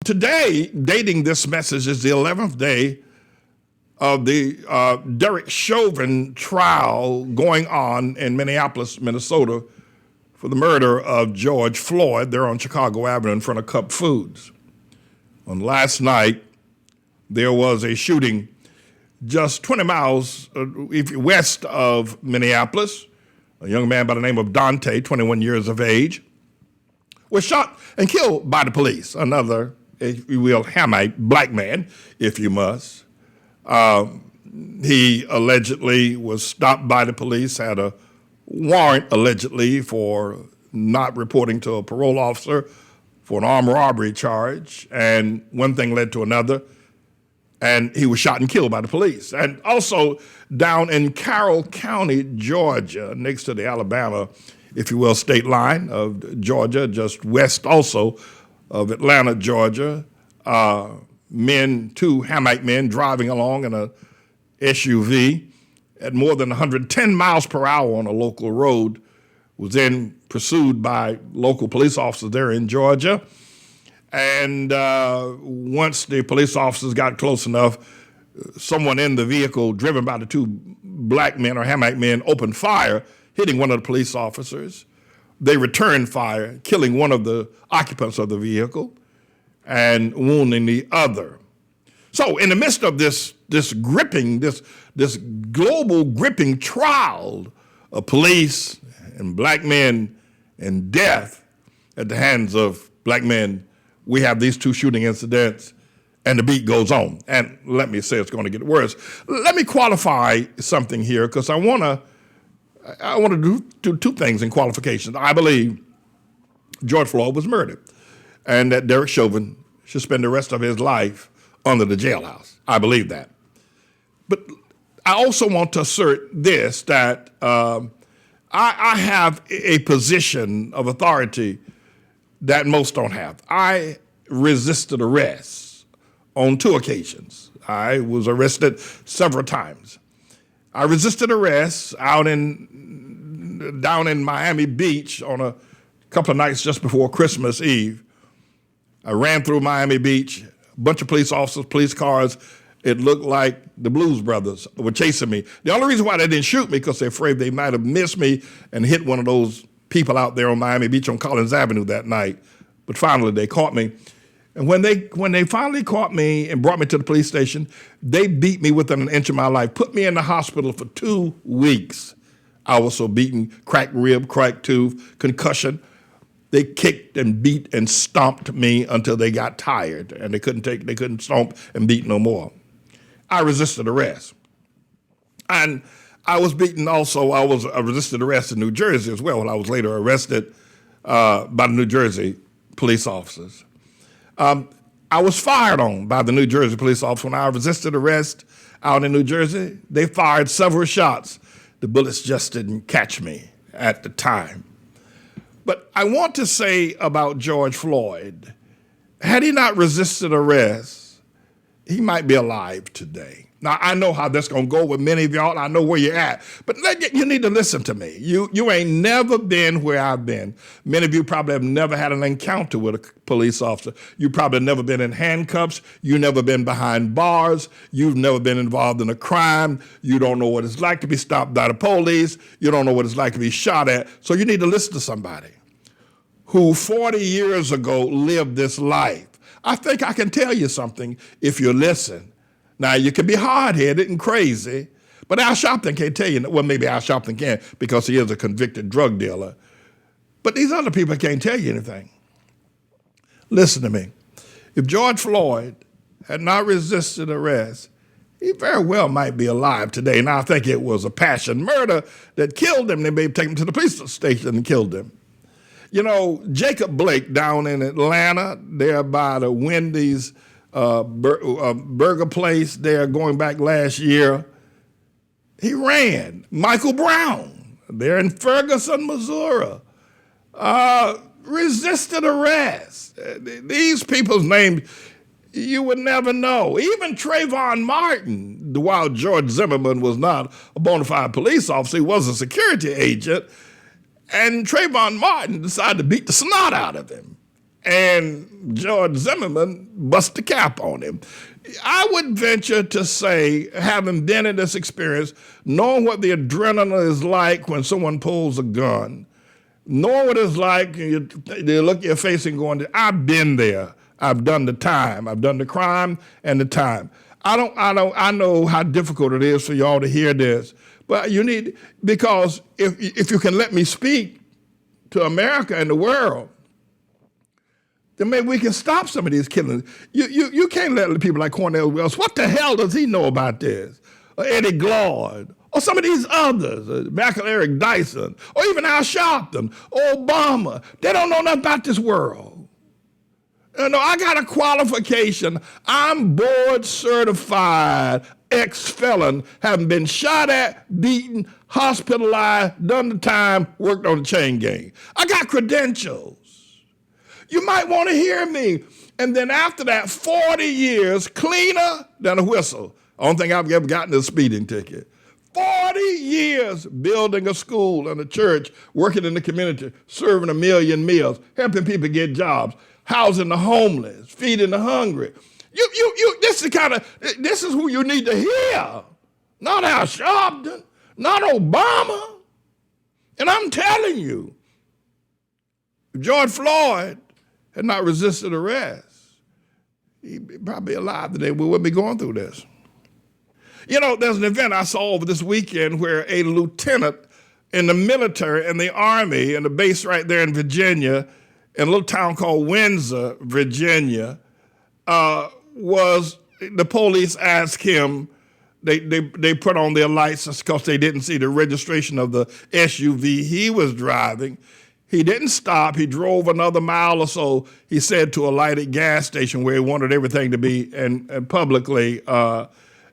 today, dating this message, is the 11th day of the Derek Chauvin trial going on in Minneapolis, Minnesota, for the murder of George Floyd there on Chicago Avenue in front of Cup Foods. On last night, there was a shooting just 20 miles west of Minneapolis. A young man by the name of Dante, 21 years of age, was shot and killed by the police. Another, if you will, Hamite black man, if you must. He allegedly was stopped by the police, had a warrant allegedly for not reporting to a parole officer for an armed robbery charge, and one thing led to another, and he was shot and killed by the police. And also down in Carroll County, Georgia, next to the Alabama, if you will, state line of Georgia, just west also of Atlanta, Georgia, two Hamite men driving along in a SUV at more than 110 miles per hour on a local road, was then pursued by local police officers there in Georgia. And once the police officers got close enough, someone in the vehicle driven by the two black men or Hamite men opened fire, hitting one of the police officers. They returned fire, killing one of the occupants of the vehicle and wounding the other. So in the midst of this global gripping trial of police and black men and death at the hands of black men, we have these two shooting incidents, and the beat goes on. And let me say it's going to get worse. Let me qualify something here, because I want to do two things in qualifications. I believe George Floyd was murdered, and that Derek Chauvin should spend the rest of his life under the jailhouse. I believe that. But I also want to assert this, that I have a position of authority that most don't have. I resisted arrest on 2 occasions. I was arrested several times. I resisted arrest down in Miami Beach on a couple of nights just before Christmas Eve. I ran through Miami Beach, a bunch of police officers, police cars. It looked like the Blues Brothers were chasing me. The only reason why they didn't shoot me because they're afraid they might have missed me and hit one of those people out there on Miami Beach on Collins Avenue that night. But finally they caught me. And when they finally caught me and brought me to the police station, they beat me within an inch of my life, put me in the hospital for 2 weeks. I was so beaten, cracked rib, cracked tooth, concussion. They kicked and beat and stomped me until they got tired, and they couldn't stomp and beat no more. I resisted arrest. And I was beaten also. I resisted arrest in New Jersey as well, when I was later arrested by the New Jersey police officers. I was fired on by the New Jersey police officers when I resisted arrest out in New Jersey. They fired several shots. The bullets just didn't catch me at the time. But I want to say about George Floyd, had he not resisted arrest, he might be alive today. Now, I know how that's going to go with many of y'all. I know where you're at. But you need to listen to me. You ain't never been where I've been. Many of you probably have never had an encounter with a police officer. You probably never been in handcuffs. You've never been behind bars. You've never been involved in a crime. You don't know what it's like to be stopped by the police. You don't know what it's like to be shot at. So you need to listen to somebody who 40 years ago lived this life. I think I can tell you something if you listen. Now, you can be hard-headed and crazy, but Al Sharpton can't tell you. Well, maybe Al Sharpton can because he is a convicted drug dealer. But these other people can't tell you anything. Listen to me. If George Floyd had not resisted arrest, he very well might be alive today. Now, I think it was a passion murder that killed him. They may have taken him to the police station and killed him. You know, Jacob Blake down in Atlanta, there by the Wendy's burger place there going back last year, he ran. Michael Brown, there in Ferguson, Missouri, resisted arrest. These people's names you would never know. Even Trayvon Martin, while George Zimmerman was not a bona fide police officer, he was a security agent, and Trayvon Martin decided to beat the snot out of him. and George Zimmerman bust the cap on him. I would venture to say, having been in this experience, knowing what the adrenaline is like when someone pulls a gun, knowing what it's like, they look at your face and going, I've been there. I've done the time. I've done the crime and the time. I know how difficult it is for y'all to hear this, but you need, because if you can let me speak to America and the world, then maybe we can stop some of these killings. You can't let people like Cornell Wells, what the hell does he know about this? Or Eddie Glaude, or some of these others, Michael Eric Dyson, or even Al Sharpton, or Obama. They don't know nothing about this world. You know, I got a qualification. I'm board certified ex-felon, having been shot at, beaten, hospitalized, done the time, worked on the chain gang. I got credentials. You might want to hear me. And then after that, 40 years cleaner than a whistle. I don't think I've ever gotten a speeding ticket. 40 years building a school and a church, working in the community, serving 1 million meals, helping people get jobs, housing the homeless, feeding the hungry. This is who you need to hear. Not Al Sharpton, not Obama. And I'm telling you, if George Floyd had not resisted arrest, he'd be probably alive today. We wouldn't be going through this. You know, there's an event I saw over this weekend where a lieutenant in the military and the Army, and the base right there in Virginia, in a little town called Windsor, Virginia, the police asked him, they put on their lights because they didn't see the registration of the SUV he was driving. He didn't stop. He drove another mile or so, he said, to a lighted gas station where he wanted everything to be and publicly,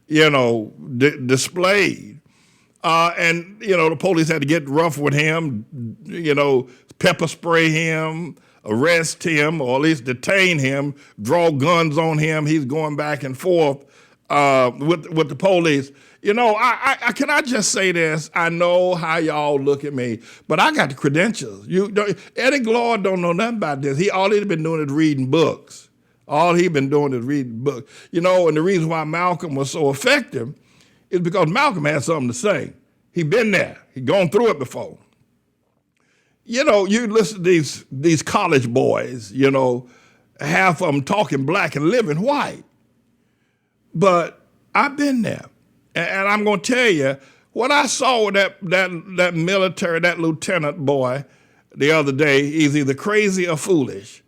displayed. And the police had to get rough with him, pepper spray him, arrest him, or at least detain him, draw guns on him. He's going back and forth with the police. Can I just say this? I know how y'all look at me, but I got the credentials. Eddie Glaude don't know nothing about this. All he's been doing is reading books. All he's been doing is reading books. And the reason why Malcolm was so effective is because Malcolm had something to say. He'd been there. He'd gone through it before. You listen to these college boys, half of them talking black and living white. But I've been there. And I'm going to tell you, what I saw with that military, that lieutenant boy the other day, he's either crazy or foolish,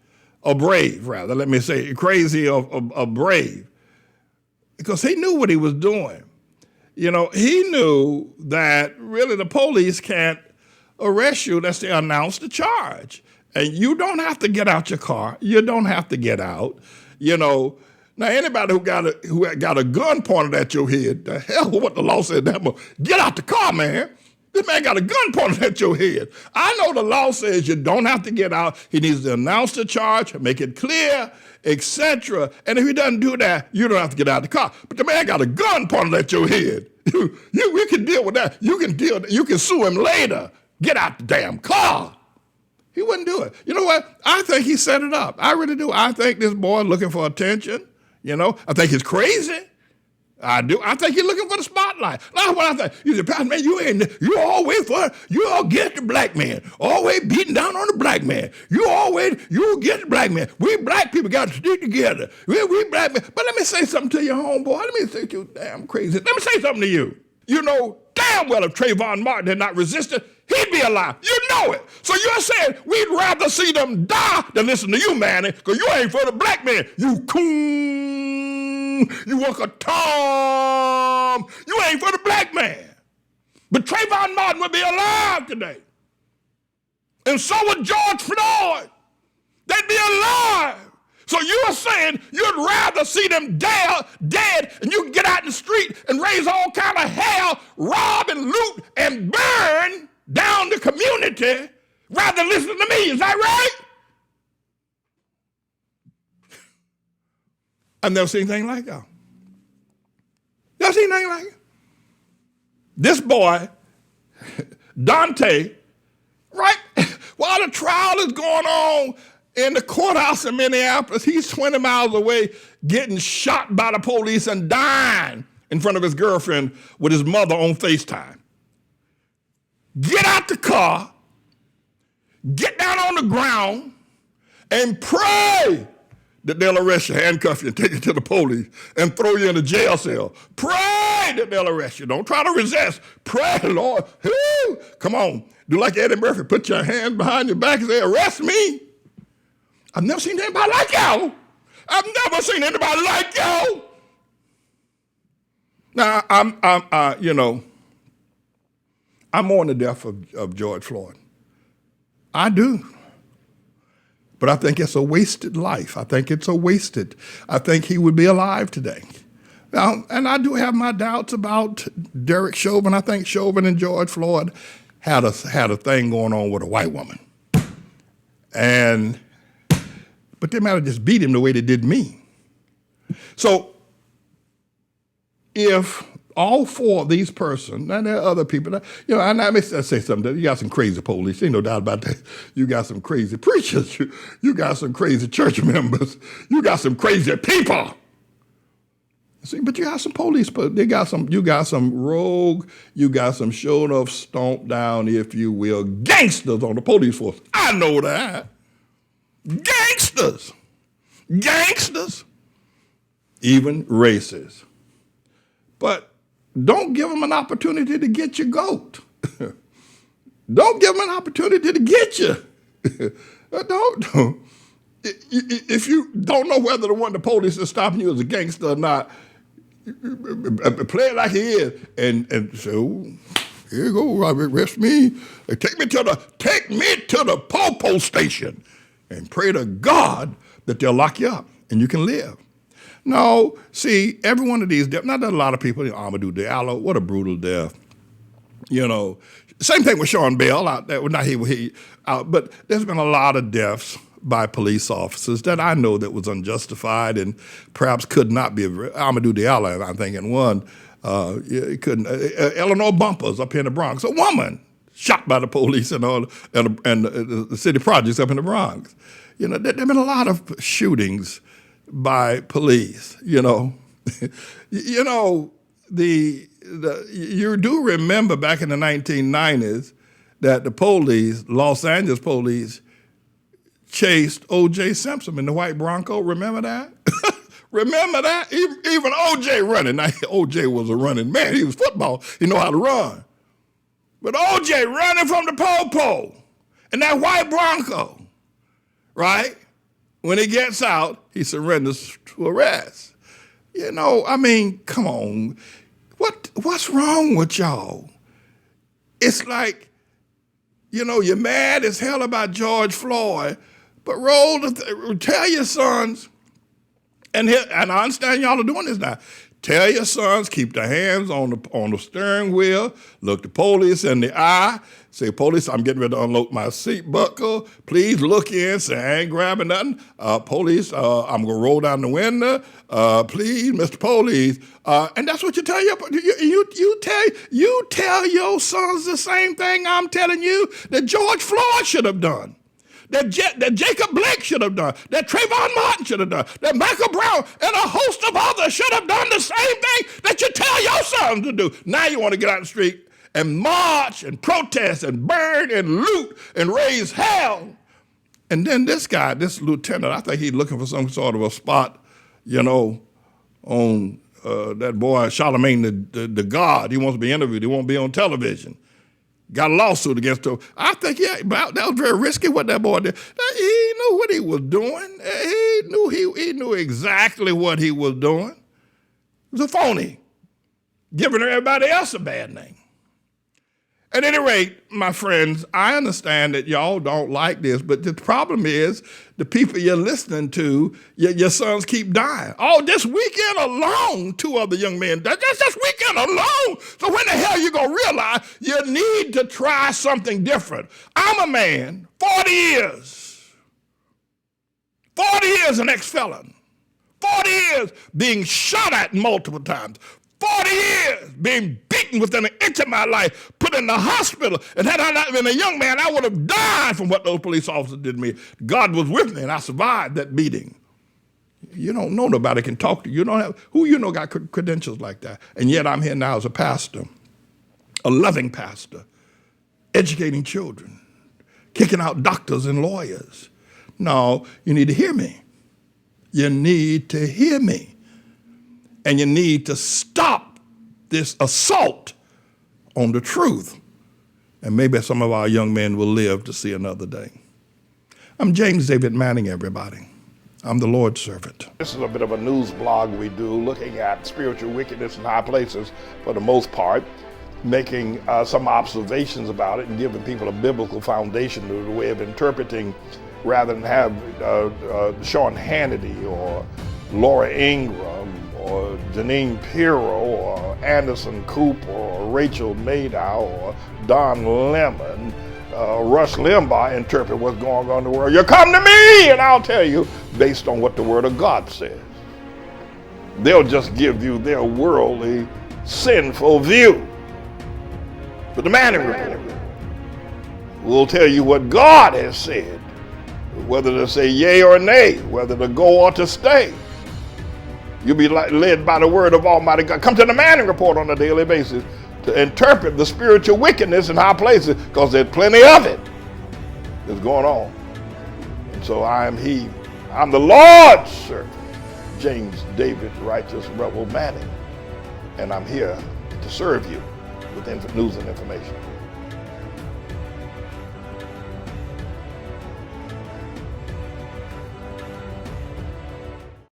or brave, rather, let me say, crazy or brave. Because he knew what he was doing. He knew that really the police can't arrest you unless they announce the charge. And you don't have to get out your car. You don't have to get out. Now, anybody who got a gun pointed at your head, the hell with what the law said, get out the car, man. This man got a gun pointed at your head. I know the law says you don't have to get out. He needs to announce the charge, make it clear, etc. And if he doesn't do that, you don't have to get out of the car. But the man got a gun pointed at your head. We can deal with that. You can sue him later. Get out the damn car. He wouldn't do it. You know what? I think he set it up. I really do. I think this boy looking for attention. I think he's crazy. I do. I think he's looking for the spotlight. That's what I think. You say, Pastor, man, you all get the black man. Always beating down on the black man. You get the black man. We black people got to stick together. We black men. But let me say something to you, homeboy. Let me say to you, damn crazy. Let me say something to you. You know damn well if Trayvon Martin had not resisted, he'd be alive. You know it. So you're saying we'd rather see them die than listen to you, Manny, because you ain't for the black man. You coon. You walk a Tom. You ain't for the black man. But Trayvon Martin would be alive today. And so would George Floyd. They'd be alive. So you're saying you'd rather see them dead and you can get out in the street and raise all kind of hell, rob and loot and burn down the community rather than listen to me. Is that right? I've never seen anything like that. Never seen anything like it. This boy, Dante, right, while the trial is going on in the courthouse in Minneapolis. He's 20 miles away getting shot by the police and dying in front of his girlfriend with his mother on FaceTime. Get out the car, get down on the ground, and pray that they'll arrest you, handcuff you, and take you to the police, and throw you in a jail cell. Pray that they'll arrest you. Don't try to resist. Pray, Lord. Woo. Come on. Do like Eddie Murphy. Put your hands behind your back and say, arrest me. I've never seen anybody like y'all. I've never seen anybody like y'all. Now, I mourn the death of George Floyd. I do. But I think it's a wasted life. I think he would be alive today. Now, and I do have my doubts about Derek Chauvin. I think Chauvin and George Floyd had a thing going on with a white woman. But they might have just beat him the way they did me. So if all four of these persons, and there are other people, and I may say something, you got some crazy police, ain't no doubt about that. You got some crazy preachers, you got some crazy church members, you got some crazy people. See, but you got some police, you got some rogue, you got some showed up, stomped down, if you will, gangsters on the police force. I know that. Gangsters, even racist. But don't give them an opportunity to get your goat. Don't give them an opportunity to get you. Don't. If you don't know whether the police is stopping you as a gangster or not, play it like he is, and so here you go, arrest me. Take me to the po-po station, and pray to God that they'll lock you up and you can live. No, see, every one of these deaths, not that a lot of people, Amadou Diallo, what a brutal death. Same thing with Sean Bell out there, but there's been a lot of deaths by police officers that I know that was unjustified and perhaps could not be. Amadou Diallo, I'm thinking one, Eleanor Bumpers up here in the Bronx, a woman shot by the police and the city projects up in the Bronx. There have been a lot of shootings by police. You do remember back in the 1990s that the police, Los Angeles police, chased O.J. Simpson in the white Bronco. Remember that? Remember that? Even O.J. running. Now, O.J. was a running man. He was football. He know how to run. But O.J. running from the po-po in that white Bronco, right? When he gets out, he surrenders to arrest. Come on. What's wrong with y'all? It's like, you're mad as hell about George Floyd, but tell your sons, and I understand y'all are doing this now. Tell your sons, keep their hands on the steering wheel, look the police in the eye, say, police, I'm getting ready to unload my seat buckle. Please look in, say, I ain't grabbing nothing. Police, I'm going to roll down the window. Please, Mr. Police. And that's what you tell you tell your sons the same thing I'm telling you that George Floyd should have done. That Jacob Blake should have done, that Trayvon Martin should have done, that Michael Brown and a host of others should have done the same thing that you tell your sons to do. Now you want to get out in the street and march and protest and burn and loot and raise hell. And then this guy, this lieutenant, I think he's looking for some sort of a spot, on that boy Charlemagne the God. He wants to be interviewed. He won't be on television. Got a lawsuit against him. I think, that was very risky what that boy did. He knew what he was doing. He knew exactly what he was doing. It was a phony, giving everybody else a bad name. At any rate, my friends, I understand that y'all don't like this, but the problem is the people you're listening to, your sons keep dying. Oh, this weekend alone, 2 other young men died. Just this weekend alone. So when the hell you going to realize you need to try something different? I'm a man, 40 years. 40 years an ex-felon. 40 years being shot at multiple times. 40 years being beaten within an inch of my life, put in the hospital. And had I not been a young man, I would have died from what those police officers did to me. God was with me, and I survived that beating. You don't know nobody can talk to you. You don't have, who you know got credentials like that? And yet I'm here now as a pastor, a loving pastor, educating children, kicking out doctors and lawyers. No, you need to hear me. You need to hear me. And you need to stop this assault on the truth. And maybe some of our young men will live to see another day. I'm James David Manning, everybody. I'm the Lord's servant. This is a bit of a news blog we do looking at spiritual wickedness in high places for the most part, making some observations about it and giving people a biblical foundation to the way of interpreting rather than have Sean Hannity or Laura Ingraham or Janine Pirro or Anderson Cooper or Rachel Maddow or Don Lemon, Rush Limbaugh interpret what's going on in the world. You come to me and I'll tell you based on what the Word of God says. They'll just give you their worldly, sinful view. But the Manning Report will tell you what God has said, whether to say yea or nay, whether to go or to stay. You'll be led by the word of Almighty God. Come to the Manning Report on a daily basis to interpret the spiritual wickedness in high places, because there's plenty of it that's going on. And so I'm the Lord's servant, James David Righteous Rebel Manning, and I'm here to serve you with news and information.